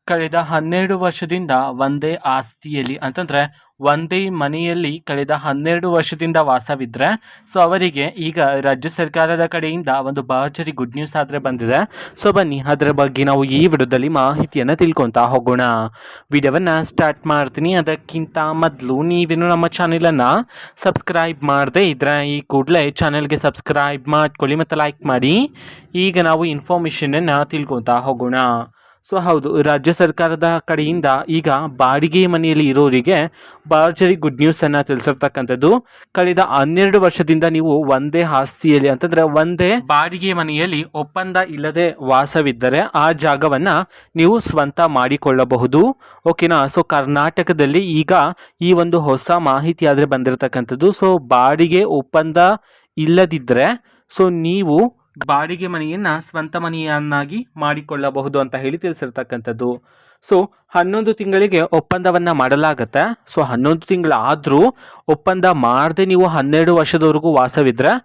ಕಳೆದ 12 ವರ್ಷದಿಂದ ಒಂದೇ ಆಸ್ತಿಯಲ್ಲಿ ಅಂತಂದರೆ ಒಂದೇ ಮನೆಯಲ್ಲಿ ಕಳೆದ 12 ವರ್ಷದಿಂದ ವಾಸವಿದ್ದರೆ ಸೊ ಅವರಿಗೆ ಈಗ ರಾಜ್ಯ ಸರ್ಕಾರದ ಕಡೆಯಿಂದ ಒಂದು ಭರ್ಜರಿ ಗುಡ್ ನ್ಯೂಸ್ ಆದರೆ ಬಂದಿದೆ. ಸೊ ಬನ್ನಿ ಅದರ ಬಗ್ಗೆ ನಾವು ಈ ವಿಡಿಯೋದಲ್ಲಿ ಮಾಹಿತಿಯನ್ನು ತಿಳ್ಕೊತಾ ಹೋಗೋಣ. ವಿಡಿಯೋವನ್ನು ಸ್ಟಾರ್ಟ್ ಮಾಡ್ತೀನಿ. ಅದಕ್ಕಿಂತ ಮೊದಲು ನೀವೇನು ನಮ್ಮ ಚಾನೆಲನ್ನು ಸಬ್ಸ್ಕ್ರೈಬ್ ಮಾಡದೇ ಇದ್ದರೆ ಈ ಕೂಡಲೇ ಚಾನೆಲ್ಗೆ ಸಬ್ಸ್ಕ್ರೈಬ್ ಮಾಡ್ಕೊಳ್ಳಿ ಮತ್ತು ಲೈಕ್ ಮಾಡಿ. ಈಗ ನಾವು ಇನ್ಫಾರ್ಮೇಷನನ್ನು ತಿಳ್ಕೊತಾ ಹೋಗೋಣ. ಸೊ ಹೌದು, ರಾಜ್ಯ ಸರ್ಕಾರದ ಕಡೆಯಿಂದ ಈಗ ಬಾಡಿಗೆ ಮನೆಯಲ್ಲಿ ಇರೋರಿಗೆ ಭರ್ಜರಿ ಗುಡ್ ನ್ಯೂಸನ್ನು ತಿಳಿಸಿರ್ತಕ್ಕಂಥದ್ದು. ಕಳೆದ 12 ವರ್ಷದಿಂದ ನೀವು ಒಂದೇ ಆಸ್ತಿಯಲ್ಲಿ ಅಂತಂದರೆ ಒಂದೇ ಬಾಡಿಗೆ ಮನೆಯಲ್ಲಿ ಒಪ್ಪಂದ ಇಲ್ಲದೆ ವಾಸವಿದ್ದರೆ ಆ ಜಾಗವನ್ನು ನೀವು ಸ್ವಂತ ಮಾಡಿಕೊಳ್ಳಬಹುದು. ಓಕೆನಾ. ಸೊ ಕರ್ನಾಟಕದಲ್ಲಿ ಈಗ ಈ ಒಂದು ಹೊಸ ಮಾಹಿತಿ ಆದರೆ ಬಂದಿರತಕ್ಕಂಥದ್ದು. ಸೊ ಬಾಡಿಗೆ ಒಪ್ಪಂದ ಇಲ್ಲದಿದ್ದರೆ ಸೊ ನೀವು ಬಾಡಿಗೆ ಮನೆಯನ್ನು ಸ್ವಂತ ಮನೆಯನ್ನಾಗಿ ಮಾಡಿಕೊಳ್ಳಬಹುದು ಅಂತ ಹೇಳಿ ತಿಳಿಸಿರ್ತಕ್ಕಂಥದ್ದು. ಸೊ 11 ತಿಂಗಳಿಗೆ ಒಪ್ಪಂದವನ್ನು ಮಾಡಲಾಗತ್ತೆ. ಸೊ 11 ತಿಂಗಳಾದರೂ ಒಪ್ಪಂದ ಮಾಡದೆ ನೀವು 12 ವರ್ಷದವರೆಗೂ ವಾಸವಿದ್ದರೆ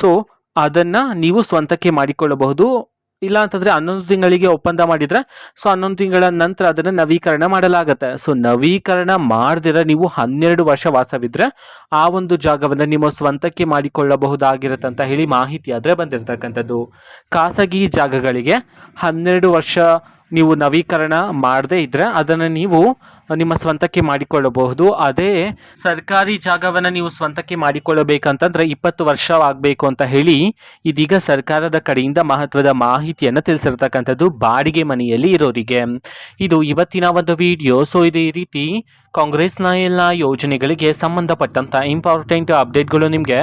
ಸೊ ಅದನ್ನು ನೀವು ಸ್ವಂತಕ್ಕೆ ಮಾಡಿಕೊಳ್ಳಬಹುದು. ಇಲ್ಲ ಅಂತಂದರೆ 11 ತಿಂಗಳಿಗೆ ಒಪ್ಪಂದ ಮಾಡಿದರೆ ಸೊ 11 ತಿಂಗಳ ನಂತರ ಅದನ್ನು ನವೀಕರಣ ಮಾಡಲಾಗುತ್ತೆ. ಸೊ ನವೀಕರಣ ಮಾಡದಿರ ನೀವು 12 ವರ್ಷ ವಾಸವಿದ್ದರೆ ಆ ಒಂದು ಜಾಗವನ್ನು ನಿಮ್ಮ ಸ್ವಂತಕ್ಕೆ ಮಾಡಿಕೊಳ್ಳಬಹುದಾಗಿರುತ್ತೆ ಅಂತ ಹೇಳಿ ಮಾಹಿತಿ ಆದರೆ ಬಂದಿರತಕ್ಕಂಥದ್ದು. ಖಾಸಗಿ ಜಾಗಗಳಿಗೆ 12 ವರ್ಷ ನೀವು ನವೀಕರಣ ಮಾಡದೇ ಇದ್ದರೆ ಅದನ್ನು ನೀವು ನಿಮ್ಮ ಸ್ವಂತಕ್ಕೆ ಮಾಡಿಕೊಳ್ಳಬಹುದು. ಅದೇ ಸರ್ಕಾರಿ ಜಾಗವನ್ನು ನೀವು ಸ್ವಂತಕ್ಕೆ ಮಾಡಿಕೊಳ್ಳಬೇಕಂತಂದರೆ 20 ವರ್ಷ ಆಗಬೇಕು ಅಂತ ಹೇಳಿ ಇದೀಗ ಸರ್ಕಾರದ ಕಡೆಯಿಂದ ಮಹತ್ವದ ಮಾಹಿತಿಯನ್ನು ತಿಳಿಸಿರ್ತಕ್ಕಂಥದ್ದು ಬಾಡಿಗೆ ಮನೆಯಲ್ಲಿ ಇರೋರಿಗೆ. ಇದು ಇವತ್ತಿನ ಒಂದು ವಿಡಿಯೋ. ಸೊ ಇದೇ ರೀತಿ ಕಾಂಗ್ರೆಸ್ನ ಎಲ್ಲ ಯೋಜನೆಗಳಿಗೆ ಸಂಬಂಧಪಟ್ಟಂಥ ಇಂಪಾರ್ಟೆಂಟ್ ಅಪ್ಡೇಟ್ಗಳು ನಿಮಗೆ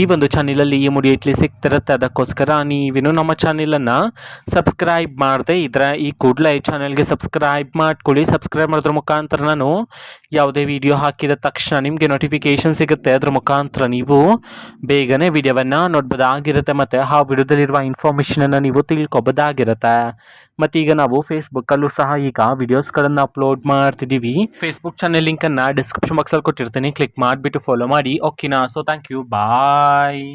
ಈ ಒಂದು ಚಾನಲಲ್ಲಿ ಈ ಮುಡಿಯಟ್ಲಿ ಸಿಗ್ತಿರುತ್ತೆ. ಅದಕ್ಕೋಸ್ಕರ ನೀವೇನು ನಮ್ಮ ಚಾನಲನ್ನು ಸಬ್ಸ್ಕ್ರೈಬ್ ಮಾಡದೆ ಇದ್ದರೆ ಈ ಕೂಡಲೇ ಚಾನಲ್ಗೆ ಸಬ್ಸ್ಕ್ರೈಬ್ ಮಾಡ್ಕೊಳ್ಳಿ. ಸಬ್ಸ್ಕ್ರೈಬ್ ಮಾಡೋದ್ರ ಮುಖಾಂತರ ನಾನು ಯಾವುದೇ ವಿಡಿಯೋ ಹಾಕಿದ ತಕ್ಷಣ ನಿಮಗೆ ನೋಟಿಫಿಕೇಶನ್ ಸಿಗುತ್ತೆ. ಅದರ ಮುಖಾಂತರ ನೀವು ಬೇಗನೆ ವಿಡಿಯೋವನ್ನು ನೋಡ್ಬೋದಾಗಿರುತ್ತೆ ಮತ್ತು ಆ ವಿಡಿಯೋದಲ್ಲಿರುವ ಇನ್ಫಾರ್ಮೇಷನನ್ನು ನೀವು ತಿಳ್ಕೊಬೋದಾಗಿರುತ್ತೆ. ಮತ್ತೀಗ ನಾವು ಫೇಸ್ಬುಕ್ಕಲ್ಲೂ ಸಹ ಈಗ ವಿಡಿಯೋಸ್ಗಳನ್ನು ಅಪ್ಲೋಡ್ ಮಾಡ್ತಿದ್ದೀವಿ. ಫೇಸ್ಬುಕ್ ಚಾನೆಲ್ ಲಿಂಕನ್ನು ಡಿಸ್ಕ್ರಿಪ್ಷನ್ ಬಾಕ್ಸಲ್ಲಿ ಕೊಟ್ಟಿರ್ತೀನಿ. ಕ್ಲಿಕ್ ಮಾಡಿಬಿಟ್ಟು ಫಾಲೋ ಮಾಡಿ. ಓಕೆನಾ. So thank you, bye.